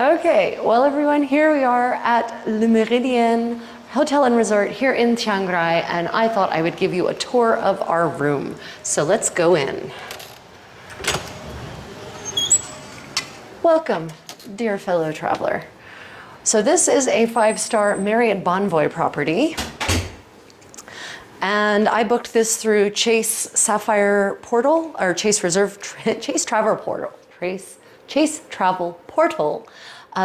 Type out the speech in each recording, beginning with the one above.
Okay, well everyone, here we are at Le Meridien Hotel and Resort here in Chiang Rai, and I thought I would give you a tour of our room. So let's go in. Welcome, dear fellow traveler. So this is a 5-star Marriott Bonvoy property. And I booked this through Chase Sapphire Portal, or Chase Travel Portal, Chase Travel Portal,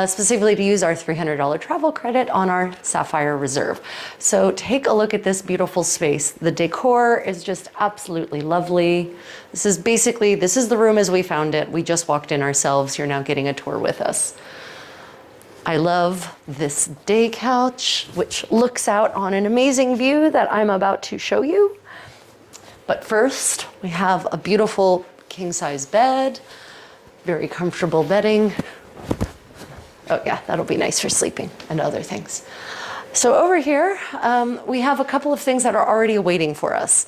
specifically to use our $300 travel credit on our Sapphire Reserve. So take a look at this beautiful space. The decor is just absolutely lovely. This is the room as we found it. We just walked in ourselves. You're now getting a tour with us. I love this day couch, which looks out on an amazing view that I'm about to show you. But first, we have a beautiful king-size bed, very comfortable bedding. Oh yeah, that'll be nice for sleeping and other things. So over here, we have a couple of things that are already waiting for us.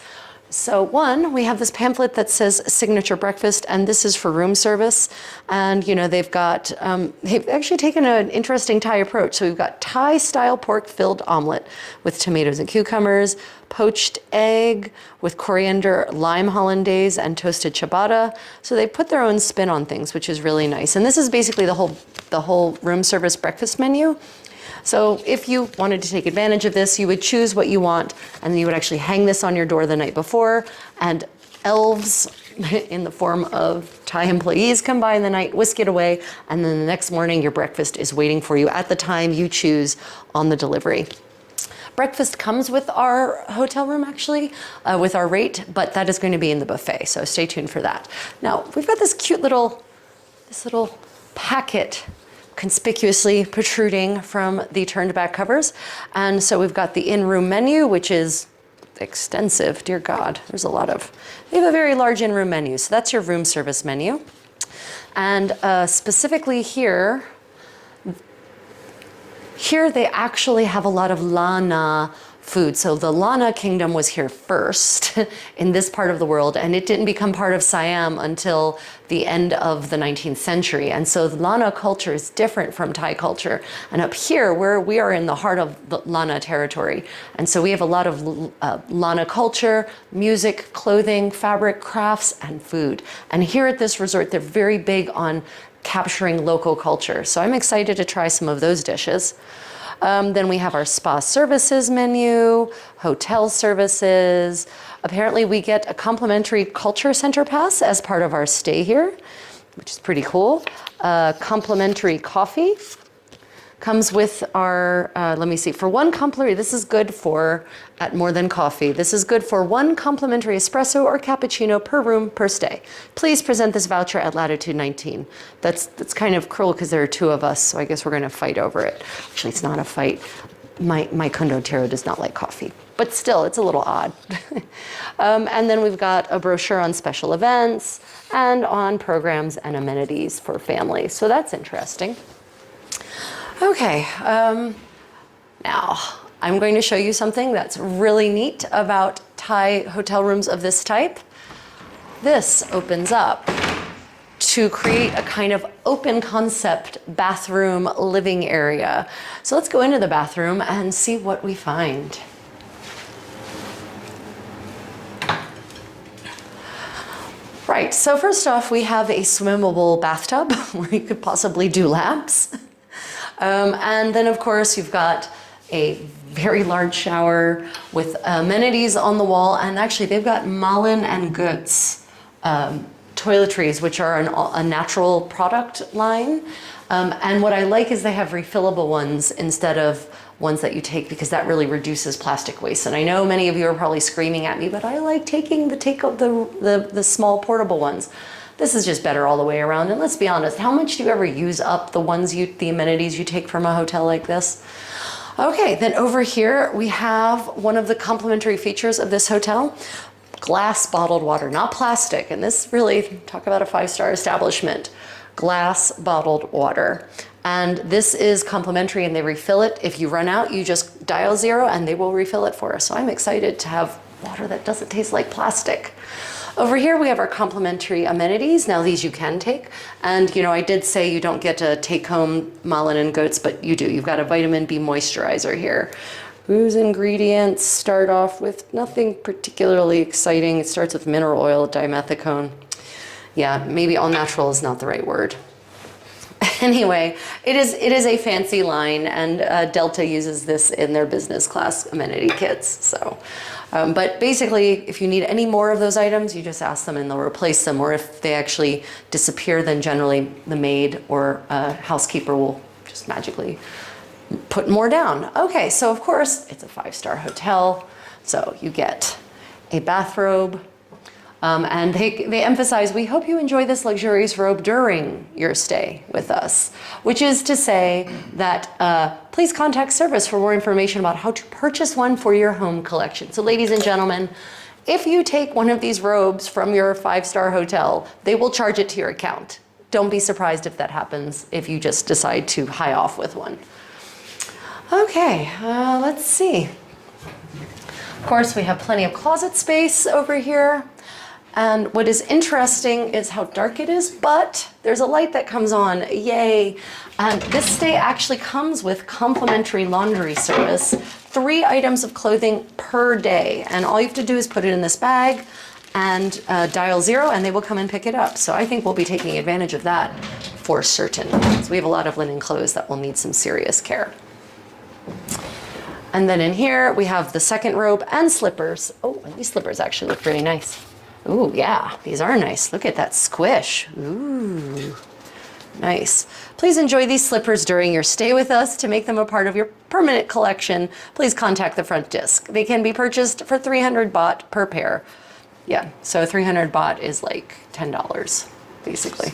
So one, we have this pamphlet that says signature breakfast, and this is for room service. And you know, they've actually taken an interesting Thai approach. So we've got Thai style pork filled omelet with tomatoes and cucumbers, poached egg with coriander, lime hollandaise, and toasted ciabatta. So they put their own spin on things, which is really nice. And this is basically the whole room service breakfast menu. So if you wanted to take advantage of this, you would choose what you want, and then you would actually hang this on your door the night before, and elves in the form of Thai employees come by in the night, whisk it away, and then the next morning your breakfast is waiting for you at the time you choose on the delivery. Breakfast comes with our hotel room, actually, with our rate, but that is going to be in the buffet, so stay tuned for that. Now, we've got this cute little packet conspicuously protruding from the turned back covers. And so we've got the in-room menu, which is extensive, dear God, they have a very large in-room menu. So that's your room service menu. And specifically here they actually have a lot of Lana food. So the Lana kingdom was here first in this part of the world, and it didn't become part of Siam until the end of the 19th century. And so the Lana culture is different from Thai culture. And up here, we are in the heart of the Lana territory. And so we have a lot of Lana culture, music, clothing, fabric, crafts, and food. And here at this resort, they're very big on capturing local culture. So I'm excited to try some of those dishes. Then we have our spa services menu, hotel services. Apparently we get a complimentary culture center pass as part of our stay here, which is pretty cool. Complimentary coffee comes with our, let me see, for one complimentary, this is good for, at More Than Coffee, this is good for one complimentary espresso or cappuccino per room per stay. Please present this voucher at latitude 19. That's kind of cruel because there are two of us, so I guess we're gonna fight over it. Actually, it's not a fight. My condottiero does not like coffee, but still, it's a little odd. And then we've got a brochure on special events and on programs and amenities for families, so that's interesting. Okay, now I'm going to show you something that's really neat about Thai hotel rooms of this type. This opens up to create a kind of open concept bathroom living area. So let's go into the bathroom and see what we find. Right, so first off, we have a swimmable bathtub where you could possibly do laps. And then of course you've got a very large shower with amenities on the wall, and actually they've got Malin and Goods toiletries, which are a natural product line. And what I like is they have refillable ones instead of ones that you take, because that really reduces plastic waste. And I know many of you are probably screaming at me, but I like taking the small portable ones. This is just better all the way around. And let's be honest, how much do you ever use up the amenities you take from a hotel like this? Okay, then over here we have one of the complimentary features of this hotel, glass bottled water, not plastic. And this really, talk about a 5-star establishment, glass bottled water. And this is complimentary, and they refill it. If you run out, you just dial 0 and they will refill it for us. So I'm excited to have water that doesn't taste like plastic. Over here we have our complimentary amenities. Now these you can take. And you know, I did say you don't get to take home Malin and goats, but you do. You've got a vitamin B moisturizer here. Whose ingredients start off with nothing particularly exciting. It starts with mineral oil, dimethicone. Yeah, maybe all natural is not the right word. Anyway, it is a fancy line, and Delta uses this in their business class amenity kits. So, but basically, if you need any more of those items, you just ask them and they'll replace them. Or if they actually disappear, then generally the maid or housekeeper will just magically put more down. Okay, so of course it's a 5-star hotel, so you get a bathrobe. And they emphasize, we hope you enjoy this luxurious robe during your stay with us, which is to say that please contact service for more information about how to purchase one for your home collection. So ladies and gentlemen, if you take one of these robes from your 5-star hotel, they will charge it to your account. Don't be surprised if that happens if you just decide to high off with one. Okay, let's see. Of course, we have plenty of closet space over here. And what is interesting is how dark it is, but there's a light that comes on, yay. And this stay actually comes with complimentary laundry service, 3 items of clothing per day. And all you have to do is put it in this bag and dial 0 and they will come and pick it up. So I think we'll be taking advantage of that for certain. So we have a lot of linen clothes that will need some serious care. And then in here, we have the second robe and slippers. Oh, and these slippers actually look pretty nice. Ooh, yeah, these are nice. Look at that squish. Ooh, nice. Please enjoy these slippers during your stay with us. To make them a part of your permanent collection, please contact the front desk. They can be purchased for 300 baht per pair. Yeah, so 300 baht is like $10, basically.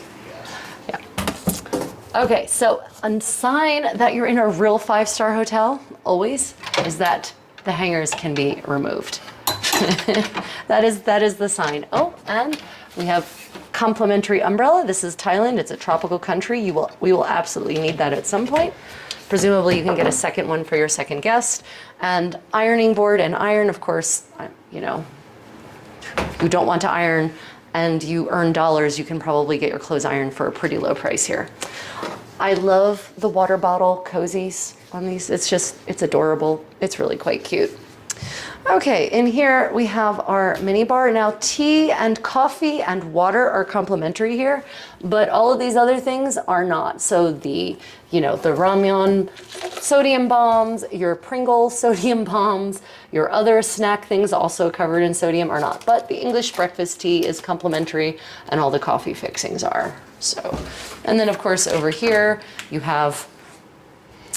Yeah. Okay, so a sign that you're in a real 5-star hotel, always, is that the hangers can be removed. That is the sign. Oh, and we have complimentary umbrella. This is Thailand. It's a tropical country. We will absolutely need that at some point. Presumably you can get a second one for your second guest. And ironing board and iron, of course, you know, you don't want to iron and you earn dollars, you can probably get your clothes ironed for a pretty low price here. I love the water bottle cozies on these. It's adorable. It's really quite cute. Okay, in here we have our mini bar. Now tea and coffee and water are complimentary here, but all of these other things are not. So the ramyun sodium bombs, your Pringle sodium bombs, your other snack things also covered in sodium are not. But the English breakfast tea is complimentary and all the coffee fixings are. So, and then of course over here you have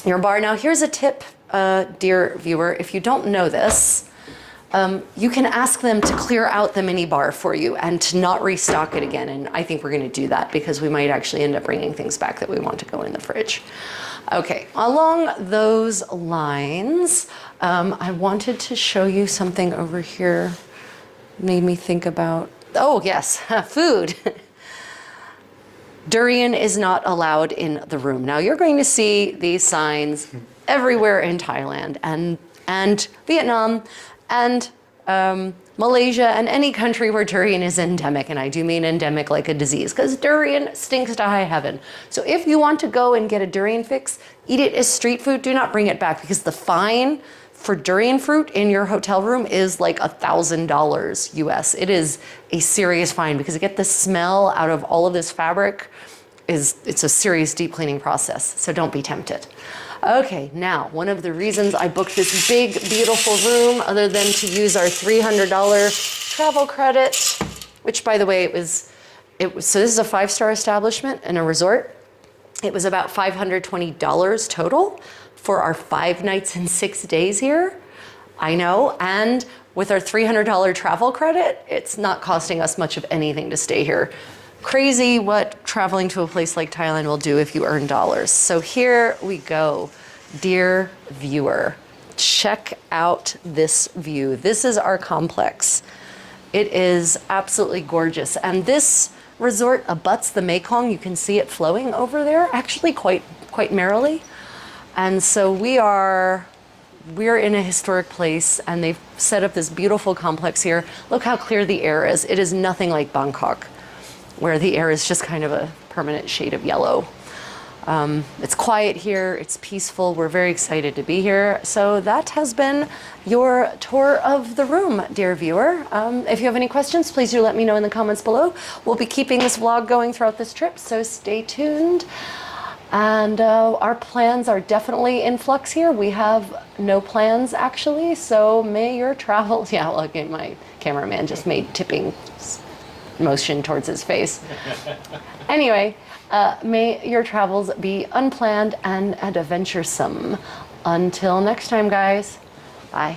your bar. Now here's a tip, dear viewer, if you don't know this, you can ask them to clear out the mini bar for you and to not restock it again. And I think we're going to do that because we might actually end up bringing things back that we want to go in the fridge. Okay, along those lines, I wanted to show you something over here. Made me think about, oh yes, food. Durian is not allowed in the room. Now you're going to see these signs everywhere in Thailand and Vietnam and Malaysia and any country where durian is endemic. And I do mean endemic like a disease, because durian stinks to high heaven. So if you want to go and get a durian fix, eat it as street food. Do not bring it back, because the fine for durian fruit in your hotel room is like $1,000 US. It is a serious fine, because to get the smell out of all of this fabric it's a serious deep cleaning process. So don't be tempted. Okay, now, one of the reasons I booked this big, beautiful room, other than to use our $300 travel credit, which by the way, it was, so this is a 5-star establishment and a resort. It was about $520 total for our 5 nights and 6 days here. I know, and with our $300 travel credit, it's not costing us much of anything to stay here. Crazy what traveling to a place like Thailand will do if you earn dollars. So here we go, dear viewer. Check out this view. This is our complex. It is absolutely gorgeous. And this resort abuts the Mekong. You can see it flowing over there, actually quite merrily. And so we are we're in a historic place and they've set up this beautiful complex here. Look how clear the air is. It is nothing like Bangkok, where the air is just kind of a permanent shade of yellow. It's quiet here, it's peaceful, we're very excited to be here. So that has been your tour of the room, dear viewer. If you have any questions, please do let me know in the comments below. We'll be keeping this vlog going throughout this trip, so stay tuned. And our plans are definitely in flux here. We have no plans actually, so may your travels, yeah, look, my cameraman just made tipping motion towards his face. Anyway, may your travels be unplanned and adventuresome. Until next time, guys. Bye.